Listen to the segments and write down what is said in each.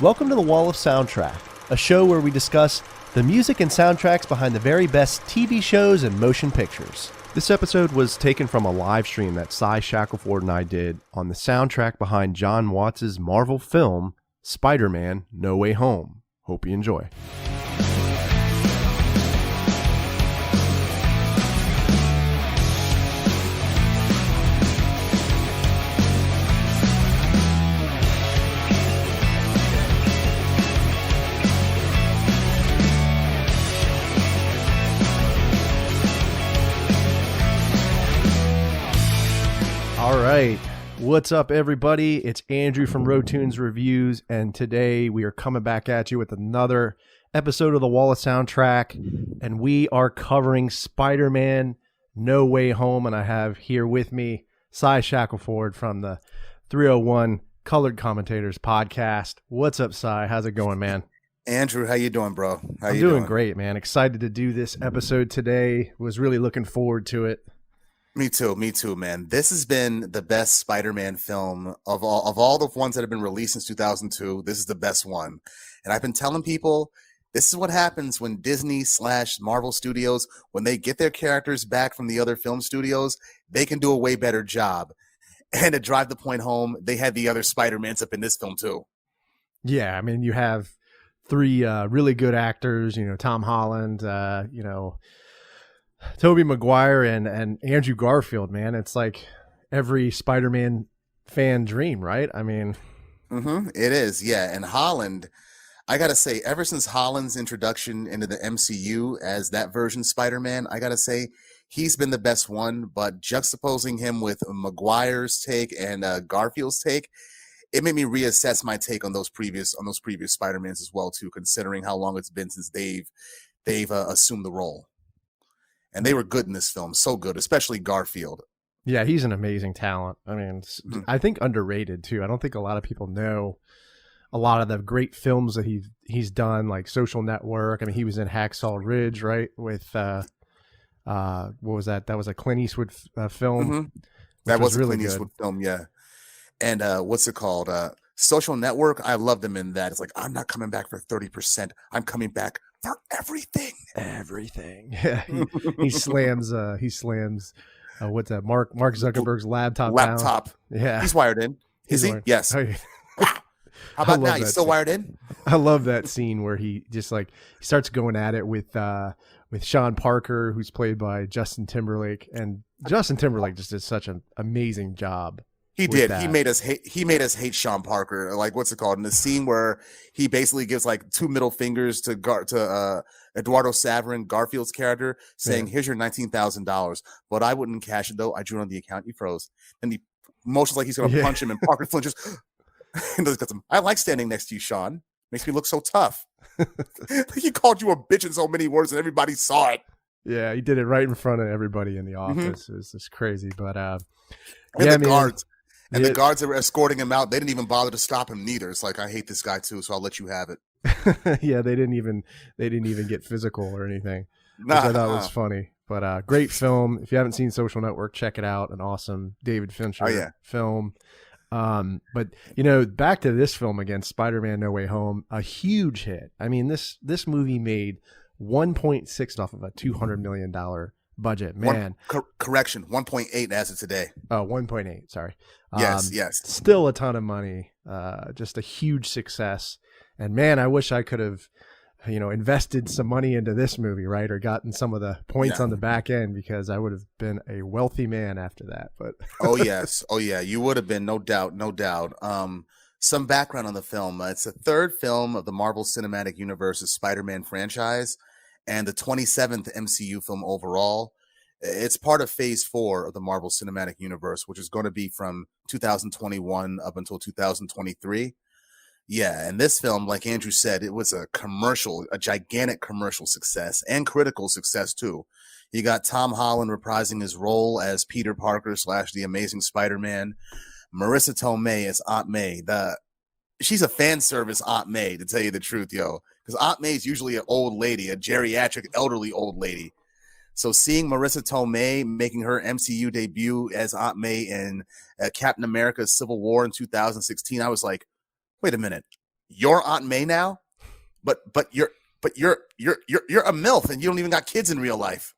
Welcome to the Wall of Soundtrack, a show where we discuss the music and soundtracks behind the very best TV shows and motion pictures. This episode was taken from a live stream that Cy Shackelford and I did on the soundtrack behind John Watts' Marvel film, Spider-Man: No Way Home. Hope you enjoy. All right, what's up, everybody? It's Andrew from Rotunes Reviews, and today we are coming back at you with another episode of the Wall of Soundtrack, and we are covering Spider-Man: No Way Home, and I have here with me Cy Shackelford from the 301 Colored Commentators podcast. What's up, Cy? How's it going, man? Andrew, how you doing, bro? I'm doing great, man. Excited to do this episode today. Was really looking forward to it. Me too, man. This has been the best Spider-Man film of all the ones that have been released since 2002. This is the best one. And I've been telling people, this is what happens when Disney/Marvel Studios, when they get their characters back from the other film studios, they can do a way better job. And to drive the point home, they had the other Spider-Mans up in this film too. Yeah, I mean, you have three really good actors, Tom Holland, Tobey Maguire and Andrew Garfield, man. It's like every Spider-Man fan dream, right? I mean, it is, yeah. And Holland, I gotta say, ever since Holland's introduction into the MCU as that version Spider-Man, I gotta say he's been the best one. But juxtaposing him with Maguire's take and Garfield's take, it made me reassess my take on those previous Spider-Mans as well too, considering how long it's been since they've assumed the role. And they were good in this film, so good, especially Garfield. Yeah, he's an amazing talent. I mean, I think underrated too. I don't think a lot of people know a lot of the great films that he's done, like Social Network. I mean, he was in Hacksaw Ridge, right? With what was that? That was a Clint Eastwood film. That was a really Clint Eastwood film, yeah. And what's it called? Social Network. I loved him in that. It's like, I'm not coming back for 30%. I'm coming back for everything. Yeah, he slams what's that? Mark Zuckerberg's laptop down. Yeah, he's wired in. Is he? Yes. Oh, yeah. How about now? He's still wired in. I love that scene where he just he starts going at it with Sean Parker, who's played by Justin Timberlake, and Justin Timberlake just did such an amazing job. He did. That. He made us hate Sean Parker. Like, what's it called? In the scene where he basically gives like two middle fingers to Eduardo Saverin, Garfield's character, saying, "Here's your $19,000, but I wouldn't cash it though. I drew it on the account." He froze, and he motions like he's going to punch him, and Parker flinches. And goes, "I like standing next to you, Sean. Makes me look so tough." He called you a bitch in so many words, and everybody saw it. Yeah, he did it right in front of everybody in the office. It was just crazy, but guards. And the guards that were escorting him out, they didn't even bother to stop him neither. It's like, I hate this guy too, so I'll let you have it. Yeah, they didn't even get physical or anything, which I thought was funny. But great film. If you haven't seen Social Network, check it out. An awesome David Fincher film. But back to this film again, Spider-Man: No Way Home, a huge hit. I mean, this movie made 1.6 off of a $200 million budget, man. Correction, 1.8 as of today. Oh, 1.8, sorry. Yes. Still a ton of money, just a huge success. And man, I wish I could have, invested some money into this movie, right? Or gotten some of the points on the back end, because I would have been a wealthy man after that. But Oh yeah, you would have been, no doubt. Some background on the film. It's the third film of the Marvel Cinematic Universe's Spider-Man franchise, and the 27th MCU film overall. It's part of Phase 4 of the Marvel Cinematic Universe, which is going to be from 2021 up until 2023. Yeah, and this film, like Andrew said, it was a gigantic commercial success and critical success too. You got Tom Holland reprising his role as Peter Parker / the Amazing Spider-Man. Marissa Tomei as Aunt May. She's a fan service Aunt May, to tell you the truth, yo. Because Aunt May is usually an old lady, a geriatric, elderly old lady. So seeing Marissa Tomei making her MCU debut as Aunt May in Captain America: Civil War in 2016, I was like, wait a minute. you're Aunt May now, but you're a MILF and you don't even got kids in real life.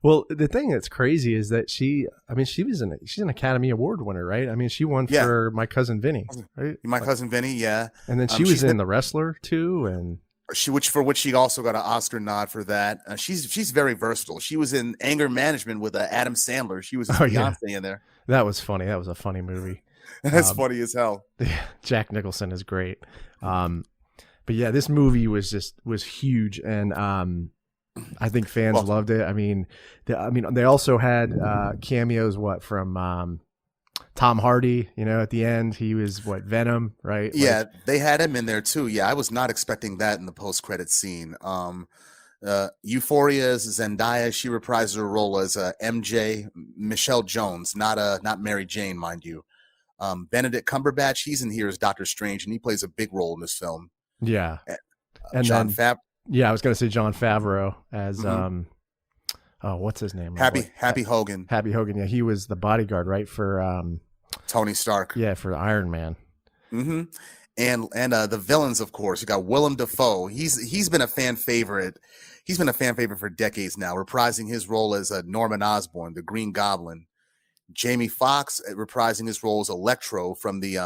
Well, the thing that's crazy is that she's an Academy Award winner, right? I mean, she won Yeah. for My Cousin Vinny, right? My Cousin Vinny, yeah. And then she was in The Wrestler too, and which she also got an Oscar nod for that. She's very versatile. She was in Anger Management with Adam Sandler. She was Beyonce in there. That was funny. That was a funny movie. That's funny as hell. Yeah, Jack Nicholson is great. But yeah, this movie was huge, and I think fans loved it. I mean, they also had cameos from Tom Hardy. You know, at the end, he was Venom, right? Yeah, they had him in there too. Yeah, I was not expecting that in the post-credit scene. Euphoria's Zendaya, she reprises her role as MJ, Michelle Jones, not Mary Jane, mind you. Benedict Cumberbatch, he's in here as Doctor Strange, and he plays a big role in this film. Yeah, and John yeah, I was going to say John Favreau as what's his name? Happy Hogan. Happy Hogan. Yeah, he was the bodyguard, right, for Tony Stark. Yeah, for Iron Man. Mm-hmm. And the villains, of course, you got Willem Dafoe. He's been a fan favorite. He's been a fan favorite for decades now, reprising his role as Norman Osborn, the Green Goblin. Jamie Foxx reprising his role as Electro from the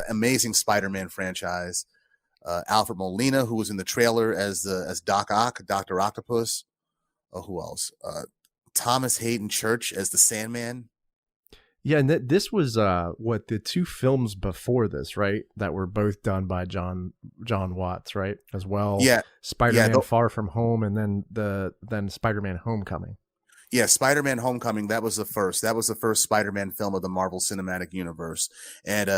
Amazing Spider-Man franchise. Alfred Molina, who was in the trailer as Doc Ock, Dr. Octopus. Who else? Thomas Hayden Church as the Sandman. Yeah, and this was the two films before this, right? That were both done by John Watts, right? As well. Yeah. Spider-Man Far From Home, and then Spider-Man Homecoming. Yeah, Spider-Man Homecoming, that was the first. That was the first Spider-Man film of the Marvel Cinematic Universe. And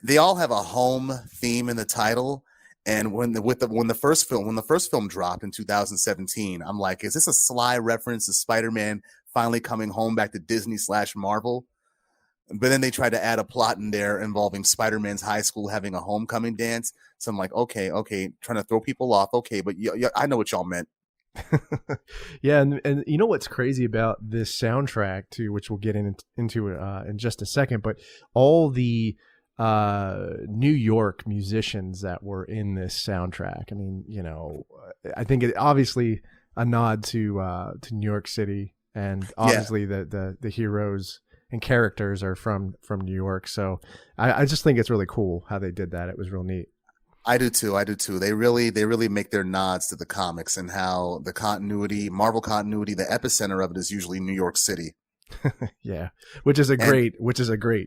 they all have a home theme in the title. And when the first film dropped in 2017, I'm like, is this a sly reference to Spider-Man finally coming home back to Disney/Marvel? But then they tried to add a plot in there involving Spider-Man's high school having a homecoming dance. So I'm like, okay, trying to throw people off. Okay, but I know what y'all meant. Yeah, and you know what's crazy about this soundtrack too, which we'll get into in just a second, but all the New York musicians that were in this soundtrack. I mean, you know, I think it obviously a nod to New York City, and obviously the heroes and characters are from New York. So I just think it's really cool how they did that. It was real neat. I do too. They really make their nods to the comics and how the Marvel continuity, the epicenter of it is usually New York City. Yeah, which is a great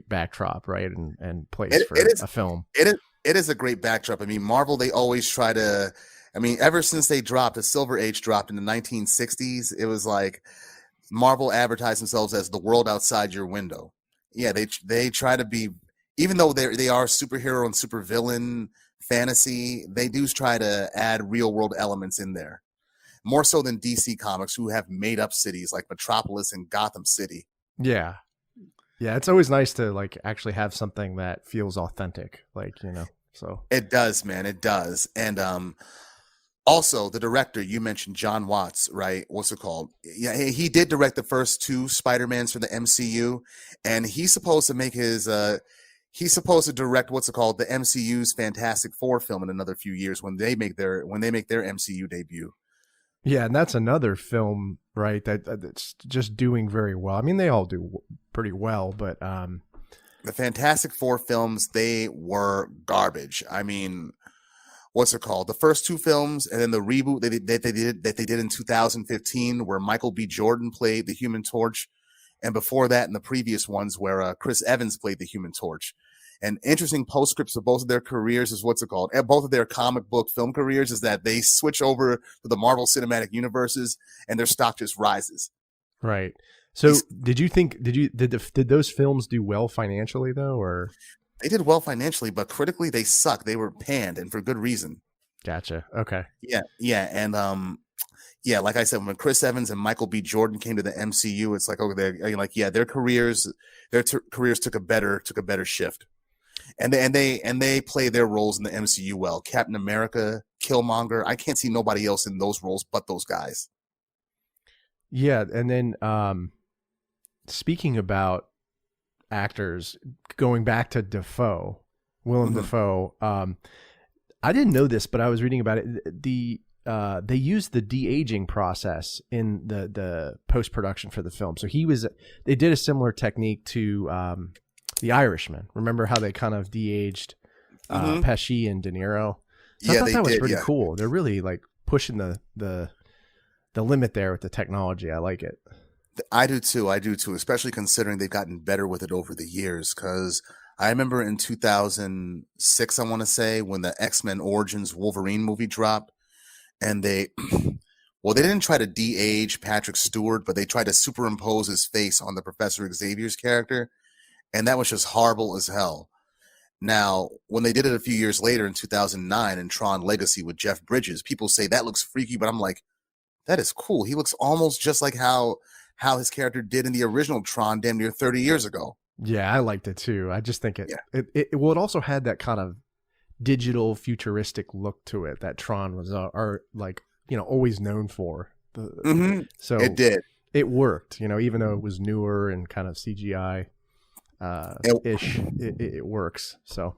backdrop, right? And place for a film. It is a great backdrop. I mean, Marvel, they always try to, ever since they dropped, the Silver Age dropped in the 1960s, it was like Marvel advertised themselves as the world outside your window. Yeah, they try to be, even though they are superhero and supervillain fantasy, they do try to add real world elements in there. More so than DC Comics, who have made up cities like Metropolis and Gotham City. Yeah. Yeah, it's always nice to actually have something that feels authentic, so. It does, man. It does. And also the director, you mentioned John Watts, right? What's it called? Yeah, he did direct the first two Spider-Mans for the MCU, and he's supposed to make he's supposed to direct the MCU's Fantastic Four film in another few years when they make their MCU debut. Yeah, and that's another film, right, that's just doing very well. I mean, they all do pretty well, but the Fantastic Four films, they were garbage. I mean, what's it called? The first two films, and then the reboot that they did in 2015, where Michael B. Jordan played the Human Torch, and before that, in the previous ones, where Chris Evans played the Human Torch. And interesting postscripts of both of their careers is both of their comic book film careers is that they switch over to the Marvel Cinematic Universes and their stock just rises. Right. So did those films do well financially though, or? They did well financially, but critically they suck. They were panned, and for good reason. Gotcha. Okay. Yeah. And like I said, when Chris Evans and Michael B. Jordan came to the MCU, it's like, their careers took a better shift. And they play their roles in the MCU well. Captain America, Killmonger. I can't see nobody else in those roles but those guys. Yeah, and then speaking about actors, going back to Dafoe, Willem Dafoe. I didn't know this, but I was reading about it. They used the de-aging process in the post-production for the film. So they did a similar technique to The Irishman. Remember how they kind of de-aged Pesci and De Niro? So I thought that was pretty cool. They're really like pushing the limit there with the technology. I like it. I do too, especially considering they've gotten better with it over the years. Because I remember in 2006, I want to say, when the X-Men Origins Wolverine movie dropped, and they didn't try to de-age Patrick Stewart, but they tried to superimpose his face on the Professor Xavier's character, and that was just horrible as hell. Now, when they did it a few years later in 2009 in Tron Legacy with Jeff Bridges, people say that looks freaky, but I'm like, that is cool. He looks almost just like how his character did in the original Tron damn near 30 years ago. Yeah, I liked it too. I just think it also had that kind of digital futuristic look to it that Tron was always known for. So it did. It worked, even though it was newer and kind of CGI ish. It works. So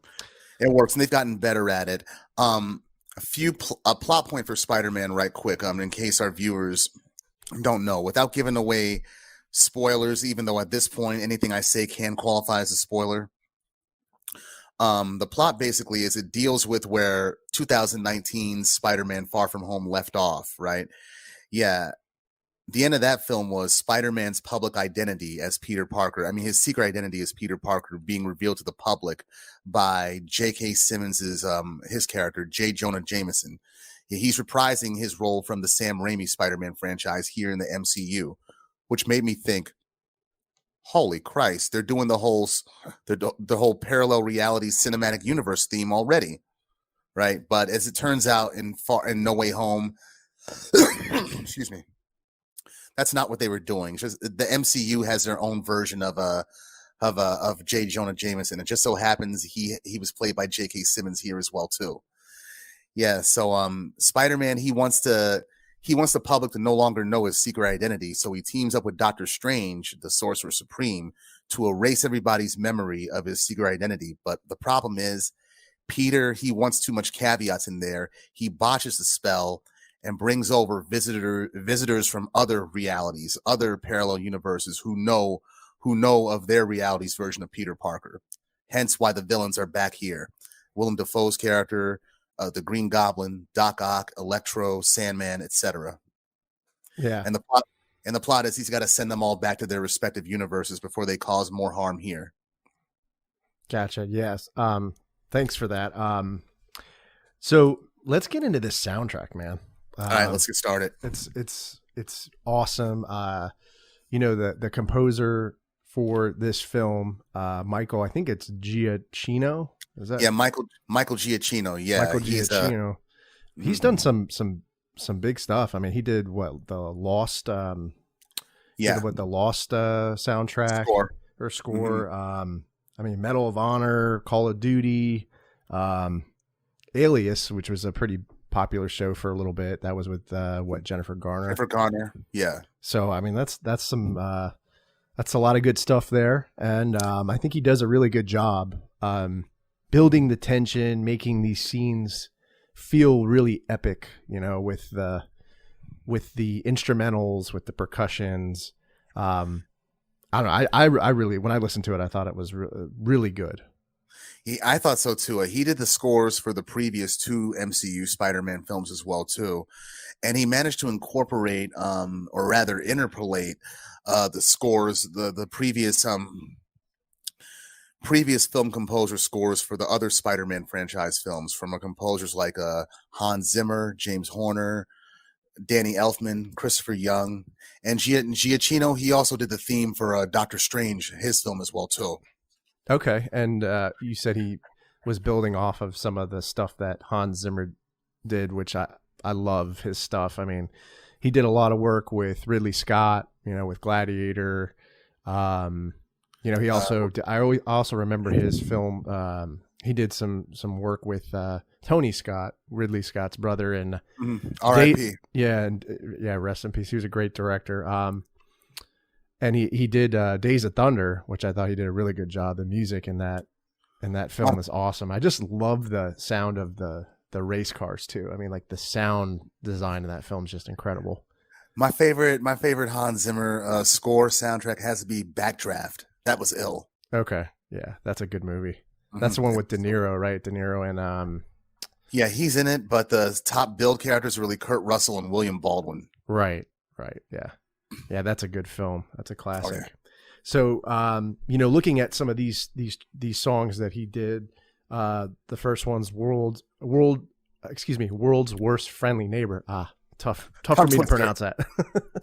it works, and they've gotten better at it. A plot point for Spider-Man, right quick, in case our viewers don't know, without giving away spoilers, even though at this point anything I say can qualify as a spoiler. The plot basically is it deals with where 2019 Spider-Man Far From Home left off, right? Yeah. The end of that film was Spider-Man's public identity as Peter Parker. I mean, his secret identity as Peter Parker being revealed to the public by J.K. Simmons's his character, J. Jonah Jameson. He's reprising his role from the Sam Raimi Spider-Man franchise here in the MCU, which made me think, holy Christ, they're doing the whole parallel reality cinematic universe theme already, right? But as it turns out, in No Way Home, excuse me, that's not what they were doing. It's just the MCU has their own version of J. Jonah Jameson. It just so happens he was played by J.K. Simmons here as well too. Yeah, so Spider-Man, he wants the public to no longer know his secret identity, so he teams up with Doctor Strange, the Sorcerer Supreme, to erase everybody's memory of his secret identity. But the problem is, Peter, he wants too much caveats in there. He botches the spell and brings over visitors from other realities, other parallel universes who know of their reality's version of Peter Parker. Hence why the villains are back here. Willem Dafoe's character, the Green Goblin, Doc Ock, Electro, Sandman, etc. Yeah. And the plot is he's got to send them all back to their respective universes before they cause more harm here. Gotcha. Yes. Thanks for that. So let's get into this soundtrack, man. All right, let's get started. It's awesome. The composer for this film, Michael, I think it's Giacchino. Is that Michael Giacchino? Yeah, Michael Giacchino. He's done some big stuff. I mean, he did the Lost. The Lost soundtrack score. I mean, Medal of Honor, Call of Duty, Alias, which was a pretty popular show for a little bit. That was with Jennifer Garner. Jennifer Garner, yeah. So I mean, that's some that's a lot of good stuff there, and I think he does a really good job building the tension, making these scenes feel really epic. With the instrumentals, with the percussions. I don't know. I really, when I listened to it, I thought it was really good. I thought so too. He did the scores for the previous two MCU Spider-Man films as well too, and he managed to incorporate, or rather interpolate, the scores, the previous film composer scores for the other Spider-Man franchise films from composers like Hans Zimmer, James Horner, Danny Elfman, Christopher Young, and Giacchino. He also did the theme for Doctor Strange, his film as well too. Okay, and you said he was building off of some of the stuff that Hans Zimmer did, which I love his stuff. I mean, he did a lot of work with Ridley Scott, with Gladiator. He also I also remember his film. He did some work with Tony Scott, Ridley Scott's brother, and R.I.P. Rest in peace. He was a great director. And he did Days of Thunder, which I thought he did a really good job. The music in that And that film is awesome. I just love the sound of the race cars too. I mean, like the sound design in that film is just incredible. My favorite Hans Zimmer score soundtrack has to be Backdraft. That was ill. Okay, yeah, that's a good movie. That's the one with De Niro, right? De Niro and yeah, he's in it, but the top billed characters are really Kurt Russell and William Baldwin. Right. Yeah, that's a good film. That's a classic. Oh, yeah. So, looking at some of these songs that he did, the first one's World's Worst Friendly Neighbor. Tough for me to pronounce that.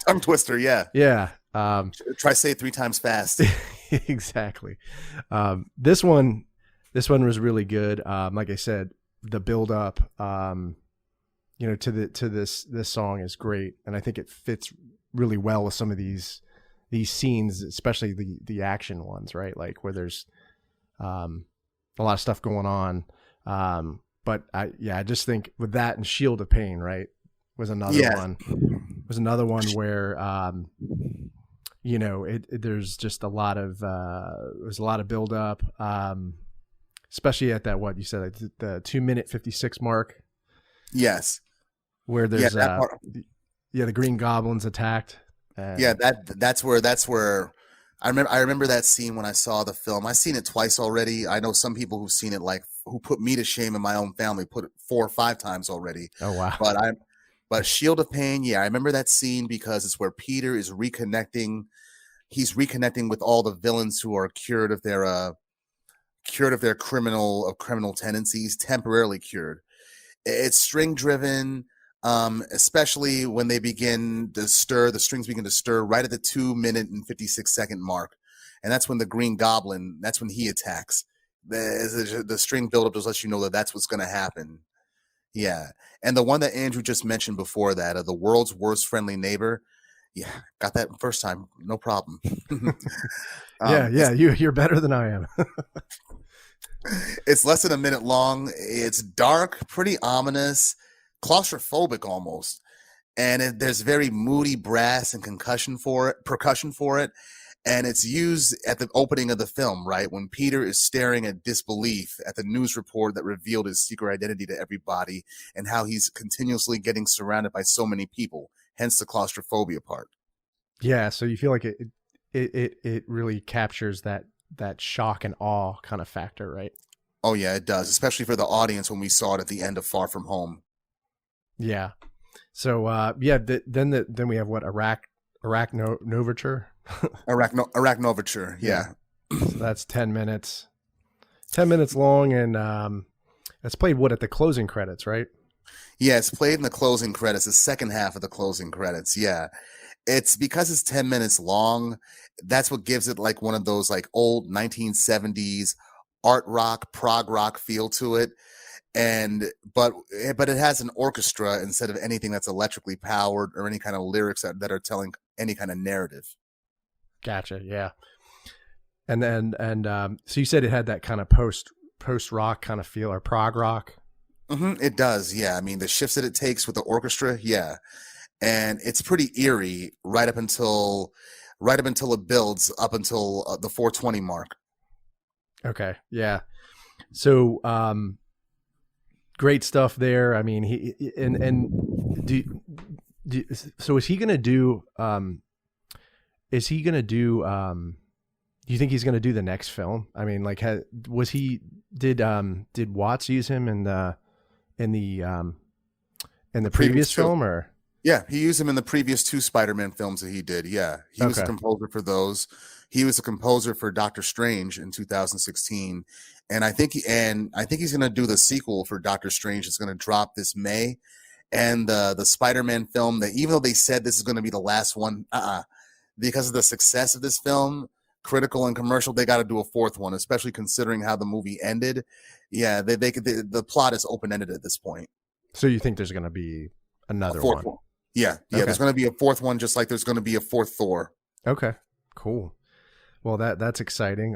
Tongue twister, yeah. Yeah. Try say it 3 times fast. Exactly. This one was really good. Like I said, the build up, to this song is great, and I think it fits really well with some of these scenes, especially the action ones, right? Like where there's a lot of stuff going on. But I just think with that and Shield of Pain, right, was another one. Was another one where there's just a lot of there's a lot of build up, especially at that, what you said, the 2-minute 56 mark. Yes. Where there's the Green Goblin's attacked. That's where I remember that scene when I saw the film. I've seen it twice already. I know some people who've seen it, like who put me to shame in my own family, put it 4 or 5 times already. Oh wow. But Shield of Pain, yeah, I remember that scene because it's where Peter is reconnecting. He's reconnecting with all the villains who are cured of their criminal tendencies, temporarily cured. It's string driven. Especially when they begin to stir, the strings begin to stir right at the 2-minute and 56-second mark. And that's when the Green Goblin, that's when he attacks. The string buildup just lets you know that that's what's going to happen. Yeah. And the one that Andrew just mentioned before that, The World's Worst Friendly Neighbor. Yeah. Got that first time. No problem. You're better than I am. It's less than a minute long. It's dark, pretty ominous, claustrophobic almost, and there's very moody brass and percussion for it, and it's used at the opening of the film, right when Peter is staring at disbelief at the news report that revealed his secret identity to everybody, and how he's continuously getting surrounded by so many people, hence the claustrophobia part. Yeah, so you feel like it really captures that shock and awe kind of factor, right? Oh yeah, it does, especially for the audience when we saw it at the end of Far From Home. Yeah. So then we have what, Arachnoverture? Arachnoverture. Yeah. So that's 10 minutes. 10 minutes long, and it's played at the closing credits, right? Yeah, it's played in the closing credits, the second half of the closing credits. Yeah. It's because it's 10 minutes long. That's what gives it like one of those like old 1970s art rock, prog rock feel to it. But it has an orchestra instead of anything that's electrically powered or any kind of lyrics that are telling any kind of narrative. Gotcha. Yeah. And then so you said it had that kind of post rock kind of feel, or prog rock. Mm-hmm, it does. Yeah. I mean, the shifts that it takes with the orchestra. Yeah. And it's pretty eerie right up until it builds up until the 420 mark. Okay. Yeah. So, great stuff there. I mean, so is he going to do, do you think he's going to do the next film? I mean, like, did Watts use him in the previous film, or? Yeah, he used him in the previous 2 Spider-Man films that he did. Yeah, he was a composer for those. He was a composer for Doctor Strange in 2016, and I think he's going to do the sequel for Doctor Strange. It's going to drop this May, and the Spider-Man film, that even though they said this is going to be the last one, because of the success of this film, critical and commercial, they got to do a 4th one, especially considering how the movie ended. Yeah, the plot is open-ended at this point. So you think there's going to be another one? Yeah. Okay. There's going to be a 4th one, just like there's going to be a 4th Thor. Okay, cool. Well, that's exciting.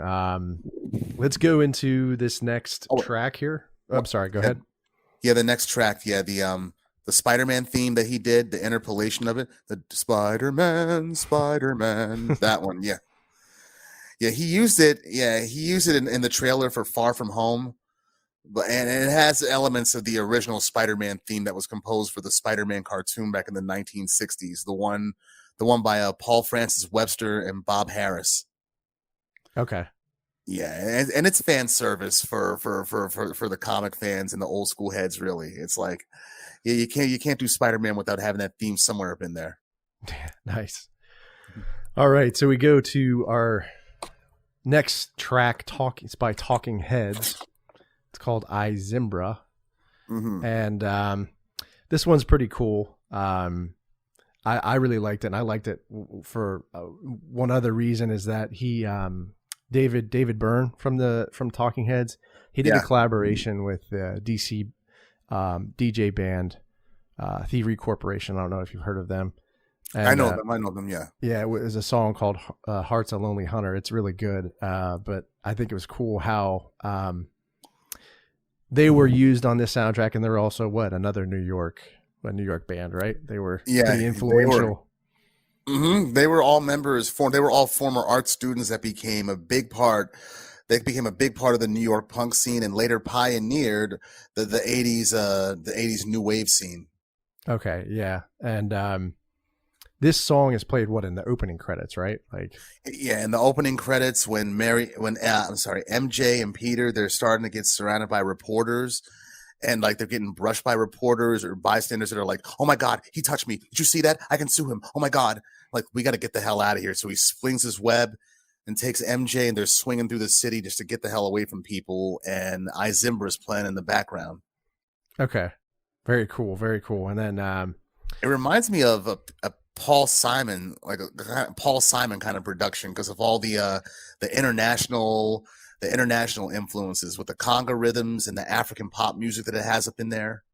Let's go into this next track here. Oh, I'm sorry. Go ahead. Yeah, the next track. Yeah, the Spider-Man theme that he did, the interpolation of it, the Spider-Man, that one. Yeah. Yeah, he used it. Yeah, he used it in the trailer for Far From Home. But and it has elements of the original Spider-Man theme that was composed for the Spider-Man cartoon back in the 1960s. The one by Paul Francis Webster and Bob Harris. Okay. Yeah, and it's fan service for the comic fans and the old school heads. Really, it's like, yeah, you can't do Spider-Man without having that theme somewhere up in there. Nice. All right, so we go to our next track. It's by Talking Heads. It's called I Zimbra, and this one's pretty cool. I really liked it. And I liked it for one other reason is that he David Byrne from Talking Heads. He did a collaboration with DC DJ band Thievery Corporation. I don't know if you've heard of them. And, I know them. Yeah. Yeah, it was a song called "Heart's a Lonely Hunter." It's really good, but I think it was cool how they were used on this soundtrack, and they're also another New York band, right? They were pretty influential. They were all members. They were all former art students that became a big part. They became a big part of the New York punk scene, and later pioneered the '80s new wave scene. Okay, yeah, and this song is played in the opening credits, right? Like, yeah, in the opening credits when MJ and Peter, they're starting to get surrounded by reporters, and like they're getting brushed by reporters or bystanders that are like, "Oh my God, he touched me! Did you see that? I can sue him! Oh my God!" Like, we got to get the hell out of here. So he flings his web and takes MJ, and they're swinging through the city just to get the hell away from people. And I Zimbra is playing in the background. Okay, very cool, very cool. And then it reminds me of a Paul Simon, like a Paul Simon kind of production because of all the international influences with the conga rhythms and the African pop music that it has up in there.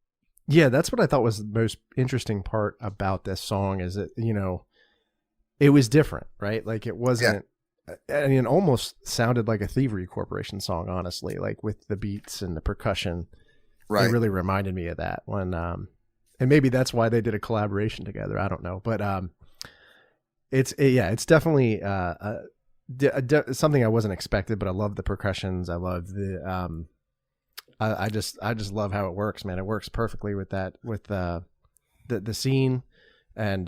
Yeah, that's what I thought was the most interesting part about this song is that, it was different, right? Like it wasn't, I mean, it almost sounded like a Thievery Corporation song, honestly, like with the beats and the percussion. Right. It really reminded me of that when, and maybe that's why they did a collaboration together. I don't know, but it's definitely something I wasn't expected. But I love the percussions. I love the I just love how it works, man. It works perfectly with that with the scene, and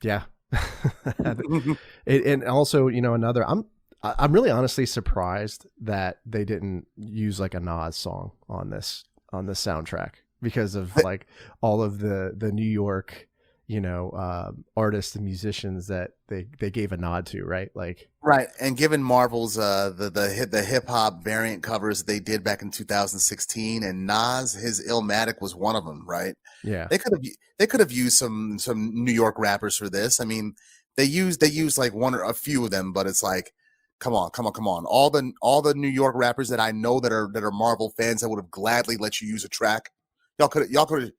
yeah. And also, another. I'm really honestly surprised that they didn't use like a Nas song on this soundtrack. Because of like all of the New York, artists and musicians that they gave a nod to, right? Like, right. And given Marvel's the hip hop variant covers they did back in 2016, and Nas, his Illmatic was one of them, right? Yeah. They could have used some New York rappers for this. I mean, they used like one or a few of them, but it's like, come on. All the New York rappers that I know that are Marvel fans that would have gladly let you use a track. Y'all could have,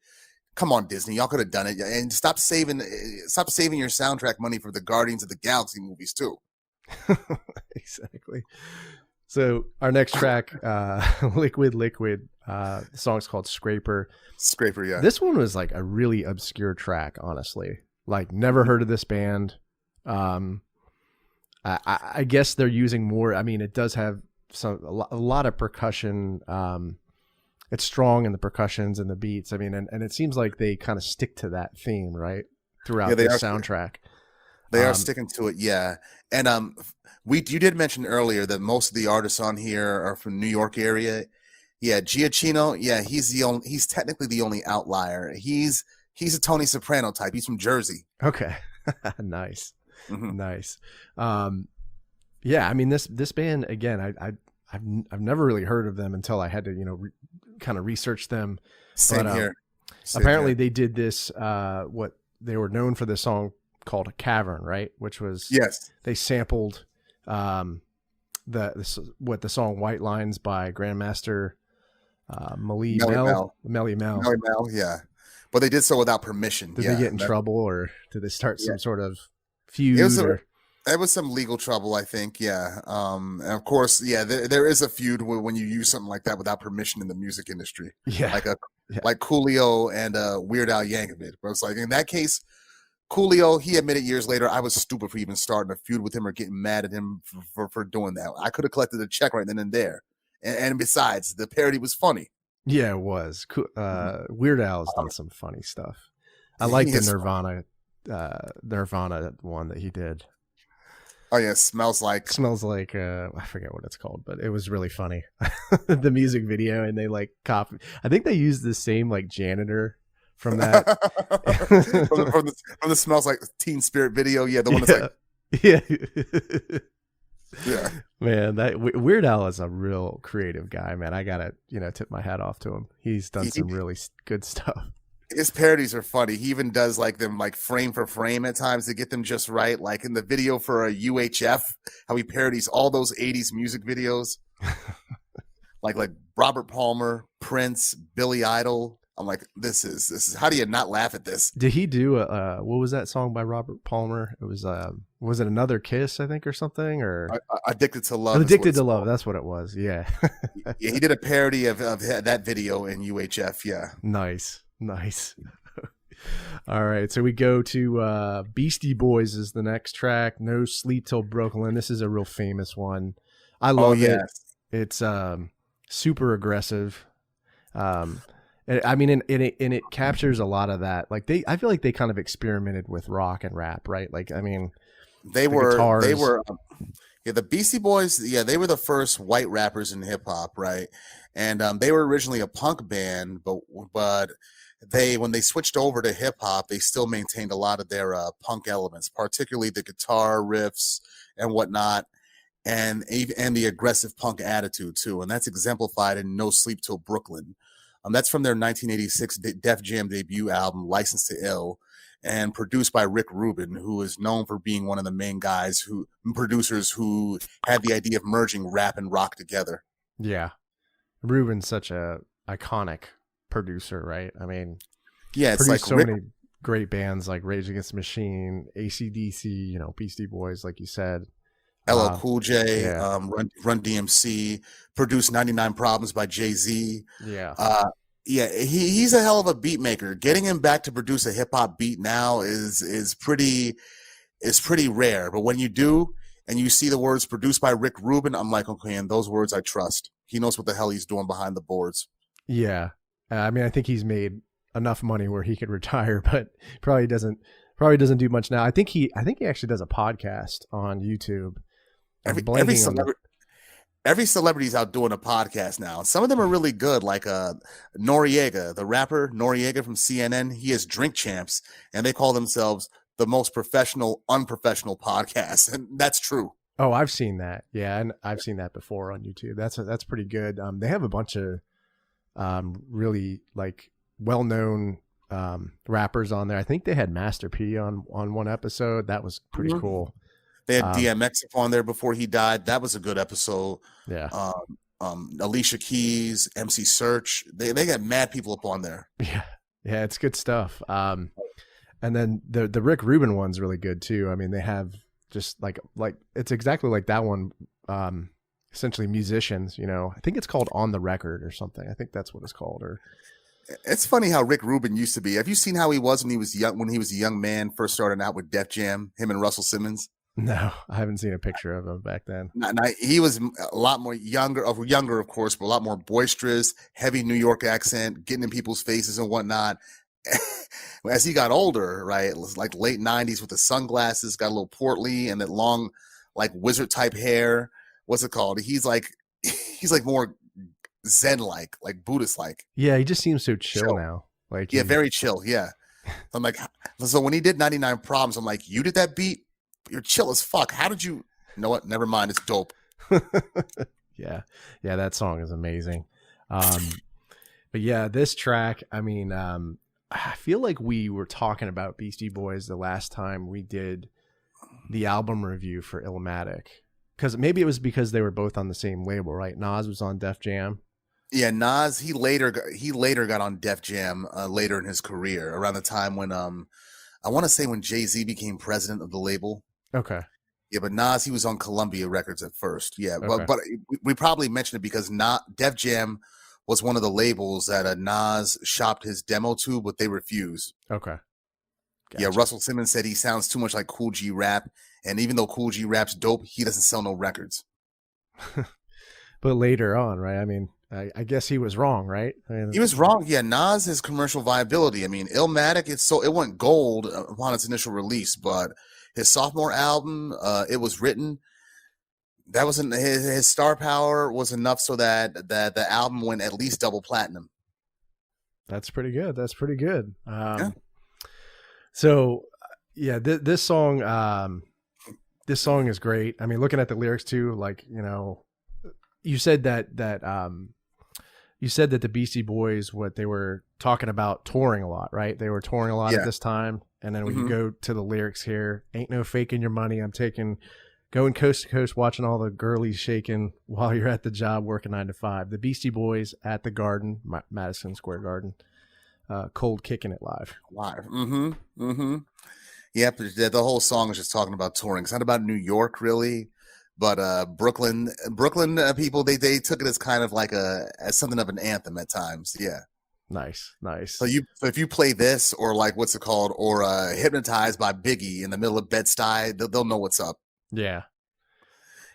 come on, Disney. Y'all could have done it, and stop saving your soundtrack money for the Guardians of the Galaxy movies too. Exactly. So our next track, Liquid, the song's called Scraper. Scraper, yeah. This one was like a really obscure track, honestly. Like, never heard of this band. I guess they're using more. I mean, it does have a lot of percussion. It's strong in the percussions and the beats. I mean, and it seems like they kind of stick to that theme, right? Throughout the soundtrack. They are sticking to it, yeah. And you did mention earlier that most of the artists on here are from New York area. Yeah, Giacchino, yeah, he's technically the only outlier. He's a Tony Soprano type. He's from Jersey. Okay. Nice. Mm-hmm. Nice. Yeah, I mean this band again, I've never really heard of them until I had to, kind of research them. Same here. Apparently they did this, what they were known for, this song called A Cavern, right? Which was, yes, they sampled the song White Lines by Grandmaster Melly Mel, yeah. But they did so without permission. Did they get in trouble, or did they start some sort of feud? There was some legal trouble, I think. Yeah. And of course, yeah, there is a feud when you use something like that without permission in the music industry. Yeah. Like Coolio and Weird Al Yankovic. But it's like, in that case, Coolio, he admitted years later, I was stupid for even starting a feud with him or getting mad at him for doing that. I could have collected a check right then and there. And besides, the parody was funny. Yeah, it was. Weird Al's done some funny stuff. I like the Nirvana one that he did. Oh yeah, smells like I forget what it's called, but it was really funny. The music video, and they like copy. I think they used the same like janitor from that from the Smells Like Teen Spirit video. Yeah, the one that's like yeah. Man, that Weird Al is a real creative guy, man. I gotta tip my hat off to him. He's done some really good stuff. His parodies are funny. He even does like them like frame for frame at times to get them just right. Like in the video for a UHF, how he parodies all those 80s music videos. like Robert Palmer, Prince, Billy Idol. I'm like, this is how do you not laugh at this? Did he do what was that song by Robert Palmer? It was it Another Kiss, I think, or something, or Addicted to Love? Addicted to Love. That's what it was. Yeah. Yeah, he did a parody of that video in UHF. Yeah. Nice. All right, so we go to Beastie Boys is the next track. No Sleep Till Brooklyn. This is a real famous one. I love it. It's super aggressive. I mean, and it captures a lot of that. Like I feel like they kind of experimented with rock and rap, right? Like, I mean, they were the Beastie Boys. Yeah, they were the first white rappers in hip hop, right? And they were originally a punk band, but when they switched over to hip hop, they still maintained a lot of their punk elements, particularly the guitar riffs and whatnot, and the aggressive punk attitude too. And that's exemplified in No Sleep Till Brooklyn. That's from their 1986 Def Jam debut album, License to Ill, and produced by Rick Rubin, who is known for being one of the main producers who had the idea of merging rap and rock together. Yeah, Rubin's such a iconic producer, right? I mean, yeah, it's like so many great bands like Rage Against the Machine, AC/DC, Beastie Boys, like you said. LL Cool J, Run DMC, produced 99 Problems by Jay-Z. Yeah. He's a hell of a beat maker. Getting him back to produce a hip hop beat now is pretty rare. But when you do, and you see the words produced by Rick Rubin, I'm like, okay, and those words I trust. He knows what the hell he's doing behind the boards. Yeah. I mean, I think he's made enough money where he could retire, but probably doesn't do much now. I think he actually does a podcast on YouTube. Every celebrity's out doing a podcast now. Some of them are really good, like Noriega, the rapper Noriega from CNN. He has Drink Champs, and they call themselves the most professional, unprofessional podcast, and that's true. Oh, I've seen that. Yeah, and I've seen that before on YouTube. That's pretty good. They have a bunch of really like well-known rappers on there. I think they had Master P on one episode. That was pretty cool. They had DMX on there before he died. That was a good episode. Yeah. Alicia Keys, MC Search. They got mad people up on there. Yeah, it's good stuff. And then the Rick Rubin one's really good too. I mean, they have just like it's exactly like that one. Essentially musicians. I think it's called On the Record or something. I think that's what it's called. Or it's funny how Rick Rubin used to be. Have you seen how he was when he was young? When he was a young man, first starting out with Def Jam, him and Russell Simmons. No, I haven't seen a picture of him back then. He was a lot more younger, of course, but a lot more boisterous, heavy New York accent, getting in people's faces and whatnot. As he got older, right, it was like late 90s with the sunglasses, got a little portly and that long, like wizard type hair. What's it called? He's like more Zen-like, like Buddhist-like. Yeah, he just seems so chill now. Like very chill. Yeah. I'm like, so when he did 99 Problems, I'm like, you did that beat? You're chill as fuck. How did you know what? Never mind. It's dope. Yeah, that song is amazing. But yeah, this track, I mean, I feel like we were talking about Beastie Boys the last time we did the album review for Illmatic. Because maybe it was because they were both on the same label, right? Nas was on Def Jam. Yeah, Nas, he later got on Def Jam later in his career, around the time when I want to say when Jay-Z became president of the label. Okay. Yeah, but Nas, he was on Columbia Records at first. Yeah, okay. but we probably mentioned it because Def Jam was one of the labels that Nas shopped his demo to, but they refused. Okay. Yeah, Gotcha. Russell Simmons said he sounds too much like Cool G rap, and even though Cool G rap's dope, he doesn't sell no records. But later on, right? I mean, I guess he was wrong, right? I mean, He was wrong. Yeah, Nas has commercial viability. I mean, Illmatic, it went gold upon its initial release, but his sophomore album, it was written. That wasn't his star power was enough so that the album went at least double platinum. that's pretty good. That's pretty good. Yeah. So yeah, this song is great. I mean, looking at the lyrics too, like, you know, you said you said that the Beastie Boys, what they were talking about touring a lot, right? They were touring a lot at this time. And then when you go to the lyrics here, ain't no faking your money. I'm going coast to coast, watching all the girlies shaking while you're at the job working 9 to 5. The Beastie Boys at the Garden, Madison Square Garden, cold kicking it live. Live. Yeah, but the whole song is just talking about touring. It's not about New York really, but Brooklyn people they took it as kind of like as something of an anthem at times. Yeah. Nice. So if you play this or like what's it called or Hypnotized by Biggie in the middle of Bed-Stuy, they'll know what's up. Yeah.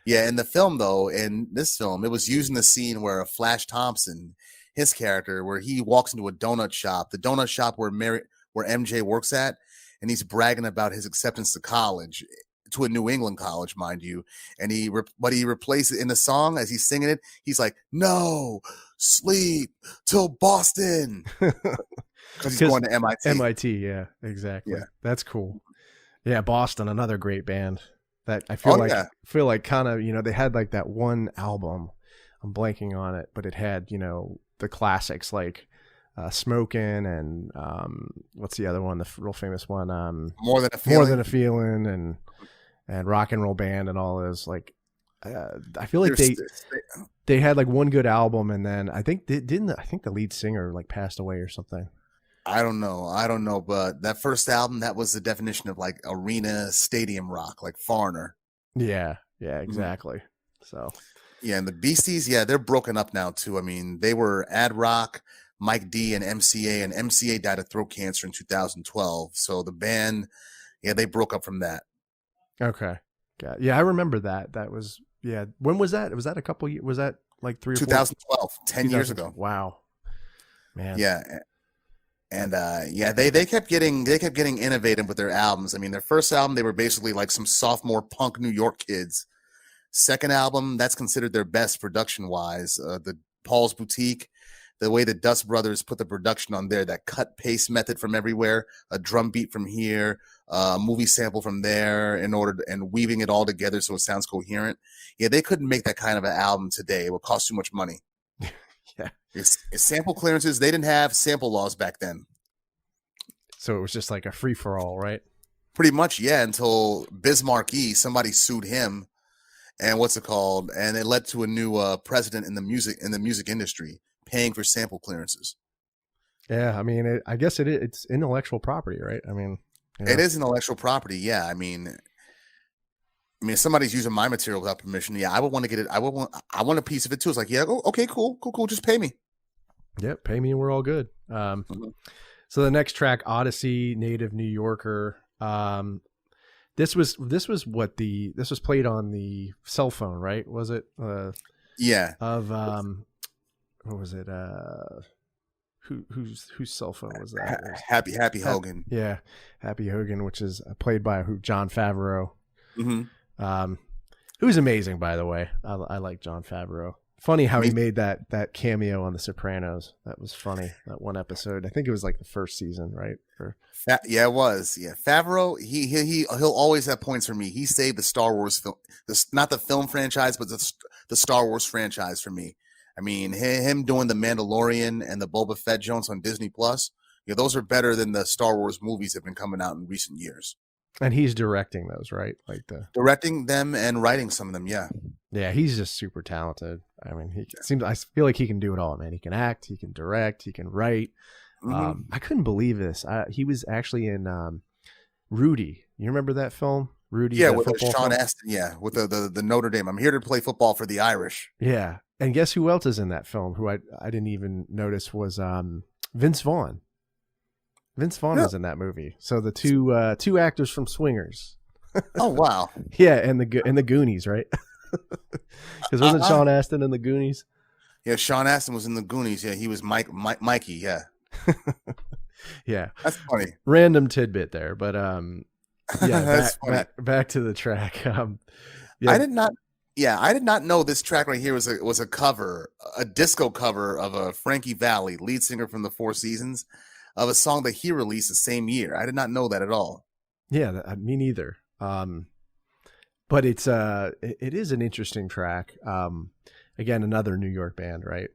Yeah, in the film though, in this film, it was using the scene where Flash Thompson, his character, where he walks into a donut shop, the donut shop where MJ works at, and he's bragging about his acceptance to college, to a New England college, mind you. And he replaces it in the song as he's singing it. He's like, "No, sleep till Boston," because he's going to MIT. MIT, yeah, exactly. Yeah. That's cool. Yeah, Boston, another great band that I feel like kind of, you know, they had like that one album. I'm blanking on it, but it had, you know, the classics like Smokin' and what's the other one, the real famous one, More Than a Feeling and Rock and Roll Band and all those, like I feel like they had like one good album, and then I think I think the lead singer like passed away or something. I don't know, but that first album, that was the definition of like arena stadium rock, like Foreigner. Yeah, exactly. So yeah, and the Beasties, yeah, they're broken up now too. I mean, they were Ad Rock, Mike D, and MCA died of throat cancer in 2012. So the band, yeah, they broke up from that. Okay. Yeah, I remember that. That was, yeah. When was that? Was that a couple years? Was that like 3 or 4? 2012, 10 years ago. Wow. Man. Yeah. And yeah, they kept getting innovative with their albums. I mean, their first album, they were basically like some sophomore punk New York kids. Second album, that's considered their best production wise. The Paul's Boutique, the way the Dust Brothers put the production on there, that cut paste method from everywhere, a drum beat from here, a movie sample from there, and weaving it all together so it sounds coherent. Yeah, they couldn't make that kind of an album today. It would cost too much money. Yeah. It's sample clearances. They didn't have sample laws back then. So it was just like a free for all, right? Pretty much, yeah, until Bismarck E, somebody sued him, and what's it called? And it led to a new president in the music industry paying for sample clearances. Yeah, I mean, I guess it's intellectual property, right? I mean, yeah. It is intellectual property. Yeah, I mean, if somebody's using my material without permission, yeah, I would want to get it. I want a piece of it too. It's like, yeah, okay, cool. Just pay me. Yep, pay me and we're all good. So the next track, Odyssey, Native New Yorker. This was played on the cell phone, right? Was it? Yeah. Of what was it? Whose cell phone was that? Happy Hogan. Yeah, Happy Hogan, which is played by Jon Favreau. Who's amazing, by the way. I like Jon Favreau. Funny how he made that cameo on The Sopranos. That was funny. That one episode. I think it was like the first season, right? Yeah, it was. Yeah, Favreau. He'll always have points for me. He saved the Star Wars film, not the film franchise, but the Star Wars franchise for me. I mean, him doing the Mandalorian and the Boba Fett Jones on Disney Plus. Yeah, those are better than the Star Wars movies that have been coming out in recent years. And he's directing those, right? Directing them and writing some of them, yeah. Yeah, he's just super talented. I mean, I feel like he can do it all, man. He can act, he can direct, he can write. I couldn't believe this. He was actually in Rudy. You remember that film? Rudy? Yeah, with Sean Astin, yeah, with the Notre Dame. I'm here to play football for the Irish. Yeah. And guess who else is in that film who I didn't even notice was Vince Vaughn. Vince Vaughn Yeah. was in that movie. So the two actors from Swingers. Oh wow. Yeah, and the Goonies, right? Because wasn't Uh-huh. Sean Astin in the Goonies? Yeah, Sean Astin was in the Goonies. Yeah, he was Mikey. Yeah, Yeah, that's funny. random tidbit there, but yeah, That's funny. back to the track. Yeah, I did not. Yeah, I did not know this track right here was a cover, a disco cover of a Frankie Valli, lead singer from the Four Seasons, of a song that he released the same year. I did not know that at all. yeah, me neither. But it is an interesting track. Again, another New York band, right?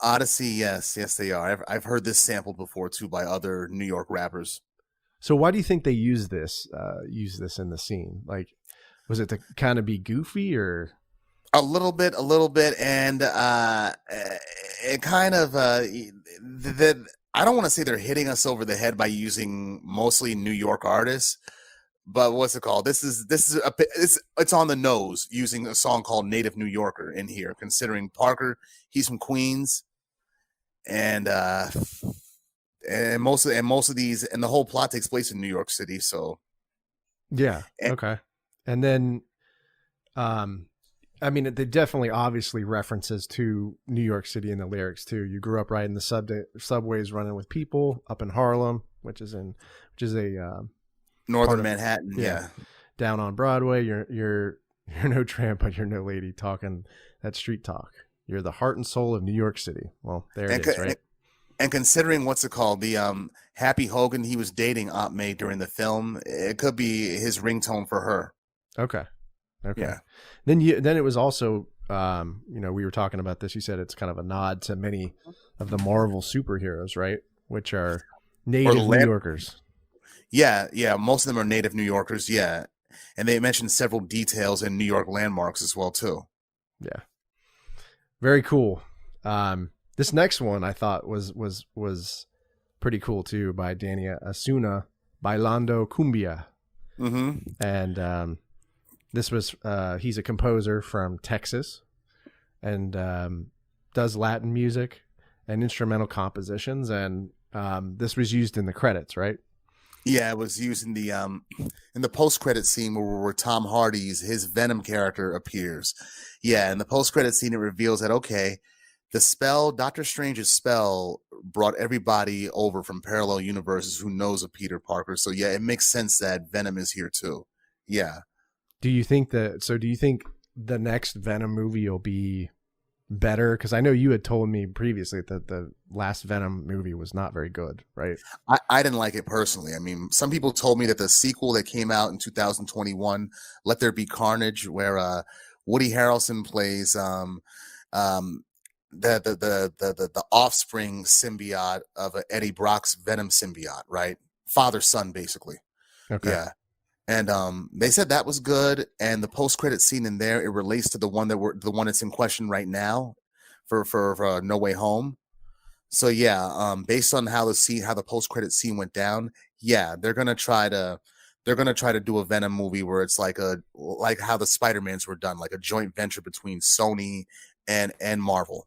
Odyssey, yes, yes, they are. I've heard this sampled before too by other New York rappers. So why do you think they use this in the scene? Like, was it to kind of be goofy or? A little bit, and it kind of I don't want to say they're hitting us over the head by using mostly New York artists, but what's it called? It's on the nose using a song called "Native New Yorker" in here, considering Parker, he's from Queens, and most of these, and the whole plot takes place in New York City. So Yeah. and, Okay. And then, I mean, they definitely obviously references to New York City in the lyrics too. You grew up riding the subways, running with people up in Harlem, which is a Northern of, Manhattan, yeah. Down on Broadway, you're no tramp, but you're no lady talking that street talk. You're the heart and soul of New York City. Well, there it is, right? And considering what's it called, the Happy Hogan he was dating Aunt May during the film, it could be his ringtone for her. Okay. Yeah. Then it was also we were talking about this. You said it's kind of a nod to many of the Marvel superheroes, right? Which are native New Yorkers. Yeah, most of them are native New Yorkers, yeah. And they mentioned several details in New York landmarks as well too. Yeah. Very cool. This next one I thought was pretty cool too, by Danny Asuna, Bailando Cumbia. Mm-hmm. And this was he's a composer from Texas and does Latin music and instrumental compositions, and this was used in the credits, right? Yeah, it was used in the post-credit scene where Tom Hardy's his Venom character appears. Yeah, in the post-credit scene it reveals that the spell, Doctor Strange's spell, brought everybody over from parallel universes who knows of Peter Parker. So yeah, it makes sense that Venom is here too. Yeah. Do you think the next Venom movie will be better? Because I know you had told me previously that the last Venom movie was not very good, right? I didn't like it personally. I mean, some people told me that the sequel that came out in 2021, Let There Be Carnage, where Woody Harrelson plays the offspring symbiote of Eddie Brock's Venom symbiote, right? Father son, basically. Okay. Yeah. And they said that was good, and the post-credit scene in there, it relates to the one that's in question right now for No Way Home. So yeah, based on how the post-credit scene went down, yeah, they're gonna try to do a Venom movie where it's like how the Spider-Mans were done, like a joint venture between Sony and Marvel.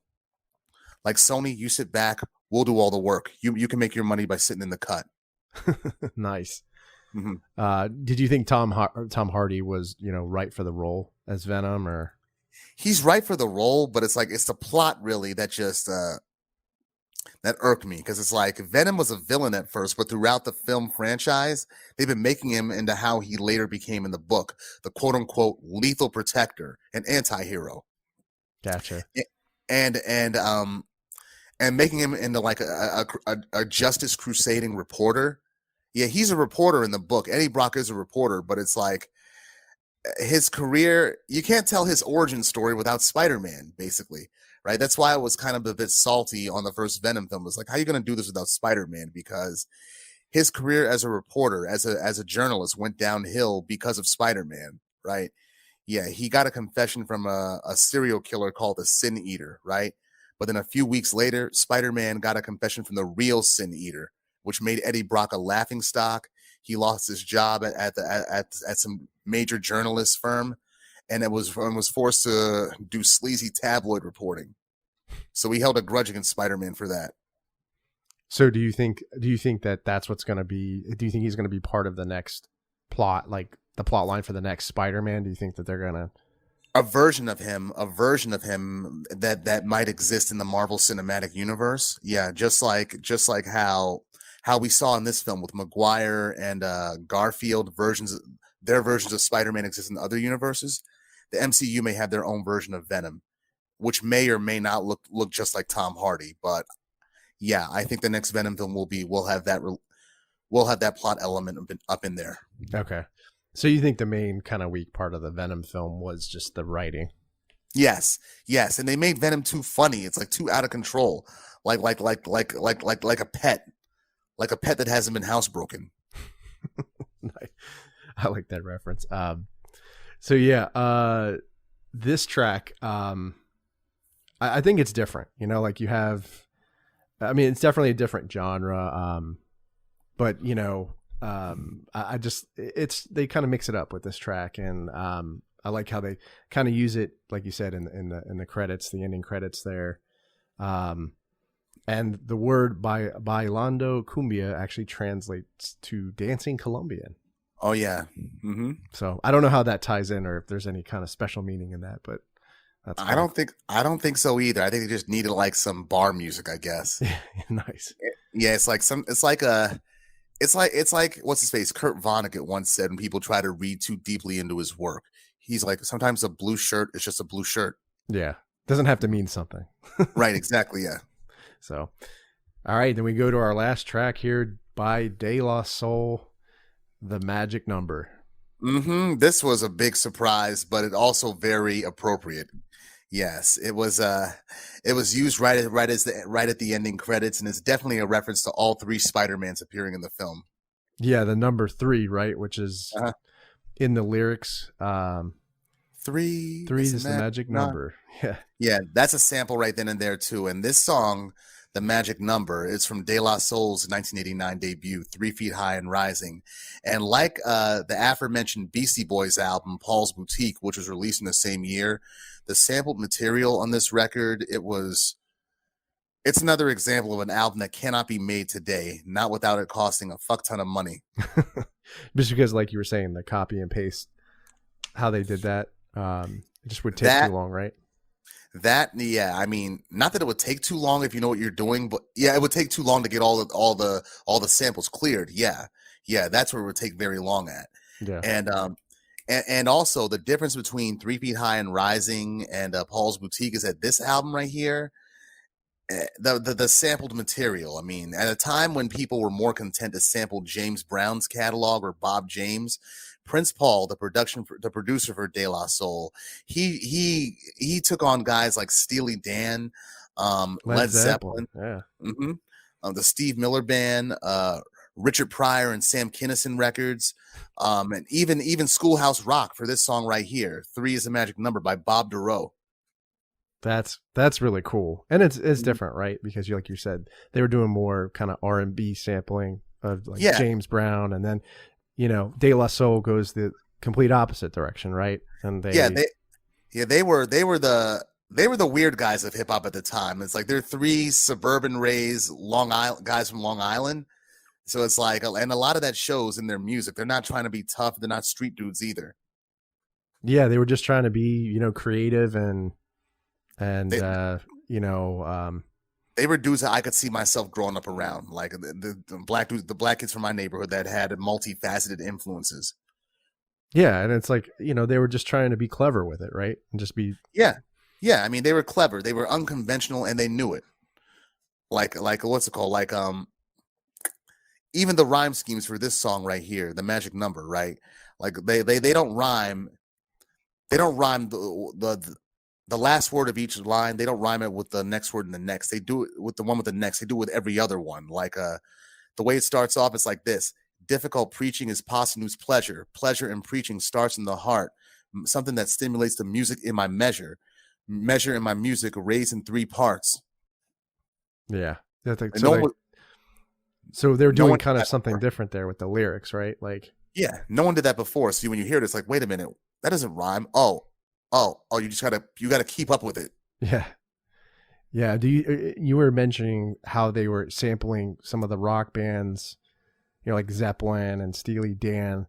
Like, Sony, you sit back, we'll do all the work. You can make your money by sitting in the cut. Nice. Mm-hmm. Did you think Tom Hardy was right for the role as Venom, or? He's right for the role, but it's the plot really that just that irked me, because it's like Venom was a villain at first, but throughout the film franchise, they've been making him into how he later became in the book, the quote unquote lethal protector, an anti-hero. Gotcha. And making him into like a justice crusading reporter. Yeah, he's a reporter in the book. Eddie Brock is a reporter, but it's like his career, you can't tell his origin story without Spider-Man, basically, right? That's why I was kind of a bit salty on the first Venom film. It was like, how are you going to do this without Spider-Man? Because his career as a reporter, as a journalist, went downhill because of Spider-Man, right? Yeah, he got a confession from a serial killer called the Sin Eater, right? But then a few weeks later, Spider-Man got a confession from the real Sin Eater, which made Eddie Brock a laughingstock. He lost his job at some major journalist firm, and was forced to do sleazy tabloid reporting. So he held a grudge against Spider-Man for that. So do you think that that's what's going to be? Do you think he's going to be part of the next plot, like the plot line for the next Spider-Man? Do you think that they're going to A version of him that might exist in the Marvel Cinematic Universe. Yeah, just like how we saw in this film with Maguire and Garfield versions, their versions of Spider-Man exist in other universes. The MCU may have their own version of Venom, which may or may not look just like Tom Hardy. But yeah, I think the next Venom film will have that plot element up in there. Okay. So you think the main kind of weak part of the Venom film was just the writing? Yes, and they made Venom too funny. It's like too out of control, like a pet, like a pet that hasn't been housebroken. I like that reference. So yeah, this track, I think it's different. You know, like you have, I mean, it's definitely a different genre. But you know, I just they kind of mix it up with this track, and I like how they kind of use it, like you said, in the credits, the ending credits there. And the word bailando cumbia actually translates to dancing Colombian. Oh yeah. Mm-hmm. So I don't know how that ties in, or if there's any kind of special meaning in that, but that's I don't think so either. I think they just needed like some bar music, I guess. Nice. Yeah, it's like what's his face? Kurt Vonnegut once said when people try to read too deeply into his work, he's like, sometimes a blue shirt is just a blue shirt. Yeah. Doesn't have to mean something. Right, exactly, yeah. So, all right, then we go to our last track here by De La Soul, The Magic Number. Mm-hmm. This was a big surprise, but it also very appropriate. Yes, it was used right at the ending credits, and it's definitely a reference to all three Spider-Mans appearing in the film. Yeah, the number 3, right, which is in the lyrics. 3 is the magic number. Yeah, that's a sample right then and there too. And this song, The Magic Number, is from De La Soul's 1989 debut, 3 Feet High and Rising. And like the aforementioned Beastie Boys album, Paul's Boutique, which was released in the same year, the sampled material on this record, it's another example of an album that cannot be made today, not without it costing a fuck ton of money. Just because, like you were saying, the copy and paste, how they did that, it just would take too long, right? Yeah, I mean, not that it would take too long if you know what you're doing, but yeah, it would take too long to get all the samples cleared. Yeah, that's where it would take very long at. Yeah, and also the difference between 3 Feet High and Rising and Paul's Boutique is that this album right here, the sampled material. I mean, at a time when people were more content to sample James Brown's catalog or Bob James, Prince Paul, the producer for De La Soul, he took on guys like Steely Dan, Led Zeppelin, the Steve Miller Band, Richard Pryor and Sam Kinison records, and even Schoolhouse Rock for this song right here. 3 is the Magic Number by Bob Dorough. That's really cool, and it's different, right? Because like you said, they were doing more kind of R&B sampling of like James Brown, and then De La Soul goes the complete opposite direction, right? And they were the weird guys of hip hop at the time. It's like they're 3 suburban raised Long Island guys from Long Island, so it's like, and a lot of that shows in their music. They're not trying to be tough. They're not street dudes either. Yeah, they were just trying to be creative and they were dudes that I could see myself growing up around, like the black dudes, the black kids from my neighborhood that had multifaceted influences. Yeah, and it's like, they were just trying to be clever with it, right? And just be yeah. I mean, they were clever, they were unconventional, and they knew it. Like what's it called? Like even the rhyme schemes for this song right here, The Magic Number, right? Like they don't rhyme. They don't rhyme the last word of each line. They don't rhyme it with the next word and the next. They do it with the one with the next. They do it with every other one. Like the way it starts off, it's like this: difficult preaching is posthumous pleasure. Pleasure in preaching starts in the heart. Something that stimulates the music in my measure. Measure in my music raised in 3 parts. Yeah. So they're doing kind of something different there with the lyrics, right? Like, yeah, no one did that before. So when you hear it, it's like, wait a minute, that doesn't rhyme. Oh, you gotta keep up with it. Yeah. Yeah. You were mentioning how they were sampling some of the rock bands, like Zeppelin and Steely Dan.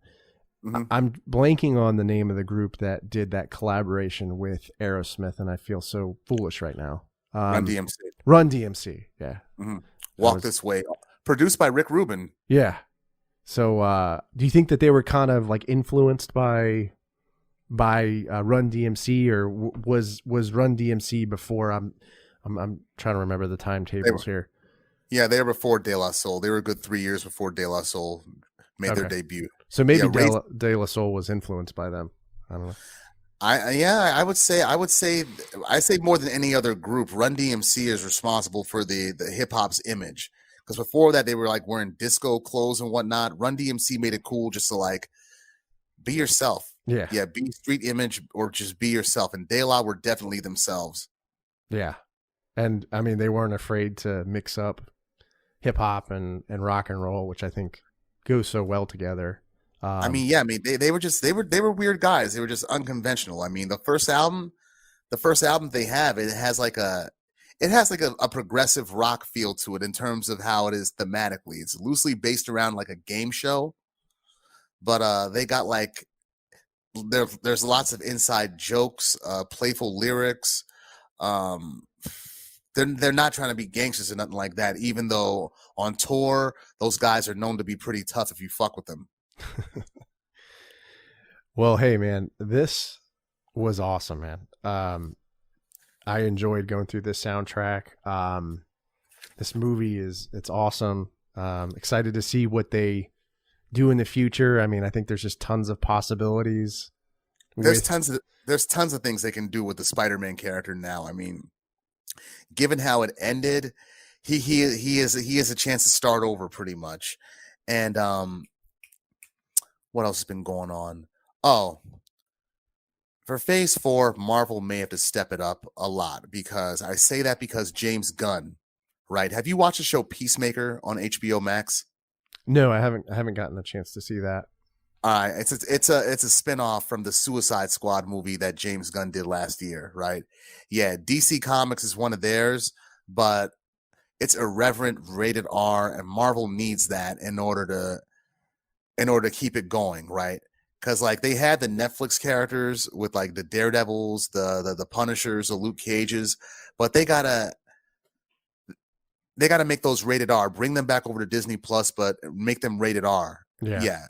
Hmm. I'm blanking on the name of the group that did that collaboration with Aerosmith, and I feel so foolish right now. Run DMC. Run DMC. Yeah. Hmm. That Walk was, This Way, produced by Rick Rubin. yeah. So, do you think that they were kind of like influenced by Run DMC, or was Run DMC before? I'm trying to remember the timetables here. Yeah, they were before De La Soul. They were a good 3 years before De La Soul made their debut. So maybe Yeah, De La Soul was influenced by them. I don't know. I would say more than any other group, Run DMC is responsible for the hip hop's image. Because before that, they were like wearing disco clothes and whatnot. Run DMC made it cool just to like be yourself. Yeah. Yeah, be street image or just be yourself. And De La were definitely themselves. Yeah. And I mean, they weren't afraid to mix up hip hop and rock and roll, which I think goes so well together. They were weird guys. They were just unconventional. I mean, the first album they have, it has like a progressive rock feel to it in terms of how it is thematically. It's loosely based around like a game show, but they got like there's lots of inside jokes, playful lyrics. They're not trying to be gangsters or nothing like that, even though on tour those guys are known to be pretty tough if you fuck with them. Well, hey man, this was awesome, man. I enjoyed going through this soundtrack. This movie it's awesome. Excited to see what they do in the future. I mean, I think there's just tons of possibilities. There's tons of things they can do with the Spider-Man character now. I mean, given how it ended, he has a chance to start over pretty much. And what else has been going on? Oh, for Phase 4, Marvel may have to step it up a lot, because I say that because James Gunn, right? Have you watched the show Peacemaker on HBO Max? No, I haven't gotten a chance to see that. It's a spinoff from the Suicide Squad movie that James Gunn did last year, right? Yeah, DC Comics is one of theirs, but it's irreverent, rated R, and Marvel needs that in order to keep it going, right? Because like they had the Netflix characters with like the Daredevils, the Punishers, the Luke Cages, but they gotta make those rated R. Bring them back over to Disney Plus, but make them rated R. Yeah.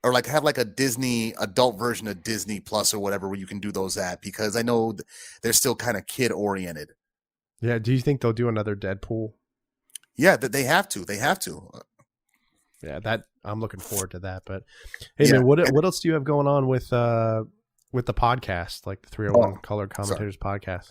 Or like have like a Disney adult version of Disney Plus or whatever where you can do those at, because I know they're still kind of kid oriented. Yeah. Do you think they'll do another Deadpool? Yeah, that they have to. They have to. Yeah, that I'm looking forward to that. But hey, man, what else do you have going on with the podcast, like the 301 Colored Commentators podcast?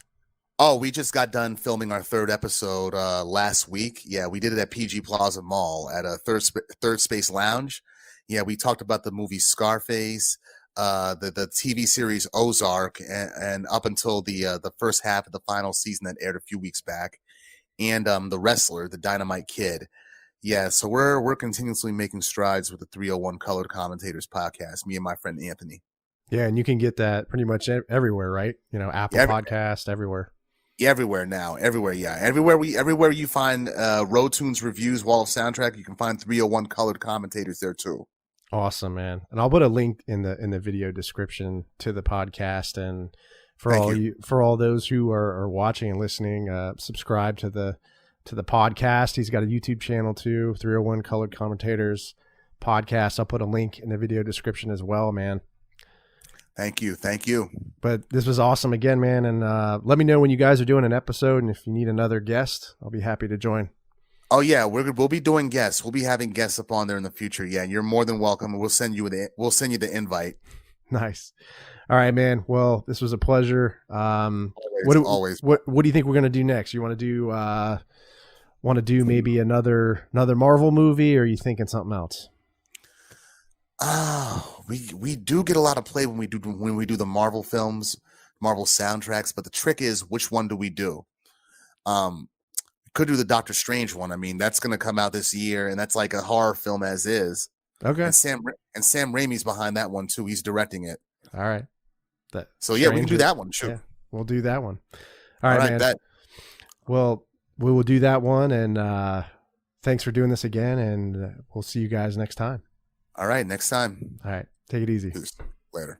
Oh, we just got done filming our third episode last week. Yeah, we did it at PG Plaza Mall at a Third Space Lounge. Yeah, we talked about the movie Scarface, the TV series Ozark, and up until the first half of the final season that aired a few weeks back, and The Wrestler, the Dynamite Kid. Yeah, so we're continuously making strides with the 301 Colored Commentators podcast, me and my friend Anthony. Yeah, and you can get that pretty much everywhere, right? Apple Podcast, everywhere. Everywhere now, everywhere, yeah. Everywhere you find Road Tunes reviews, Wall of Soundtrack, you can find 301 Colored Commentators there too. Awesome, man. And I'll put a link in the video description to the podcast, and for all those who are watching and listening, subscribe to the podcast. He's got a YouTube channel too, 301 Colored Commentators podcast. I'll put a link in the video description as well, man. Thank you. But this was awesome again, man. And let me know when you guys are doing an episode, and if you need another guest, I'll be happy to join. Oh yeah, we'll be doing guests. We'll be having guests up on there in the future. Yeah, you're more than welcome. We'll send you the invite. Nice. All right, man. Well, this was a pleasure. Always. What do you think we're gonna do next? You want to do maybe another Marvel movie, or are you thinking something else? We do get a lot of play when we do the Marvel films, Marvel soundtracks, but the trick is which one do we do? Could do the Doctor Strange one. I mean, that's going to come out this year, and that's like a horror film as is. Okay. And Sam Raimi's behind that one too. He's directing it. All right. So yeah, we can do that one. Sure. Yeah, we'll do that one. All right, man. Well, we will do that one. And thanks for doing this again. And we'll see you guys next time. All right, next time. All right. Take it easy. Peace. Later.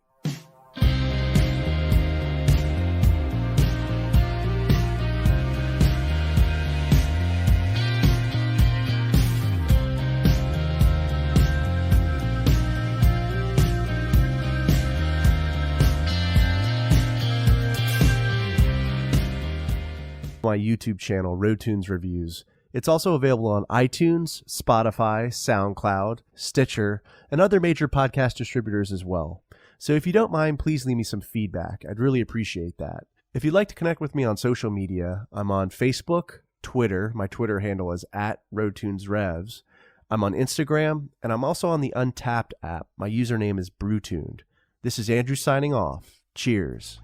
My YouTube channel, Rotunes Reviews. It's also available on iTunes, Spotify, SoundCloud, Stitcher, and other major podcast distributors as well. So if you don't mind, please leave me some feedback. I'd really appreciate that. If you'd like to connect with me on social media, I'm on Facebook, Twitter. My Twitter handle is @RotunesRevs. I'm on Instagram, and I'm also on the Untapped app. My username is Brewtuned. This is Andrew signing off. Cheers.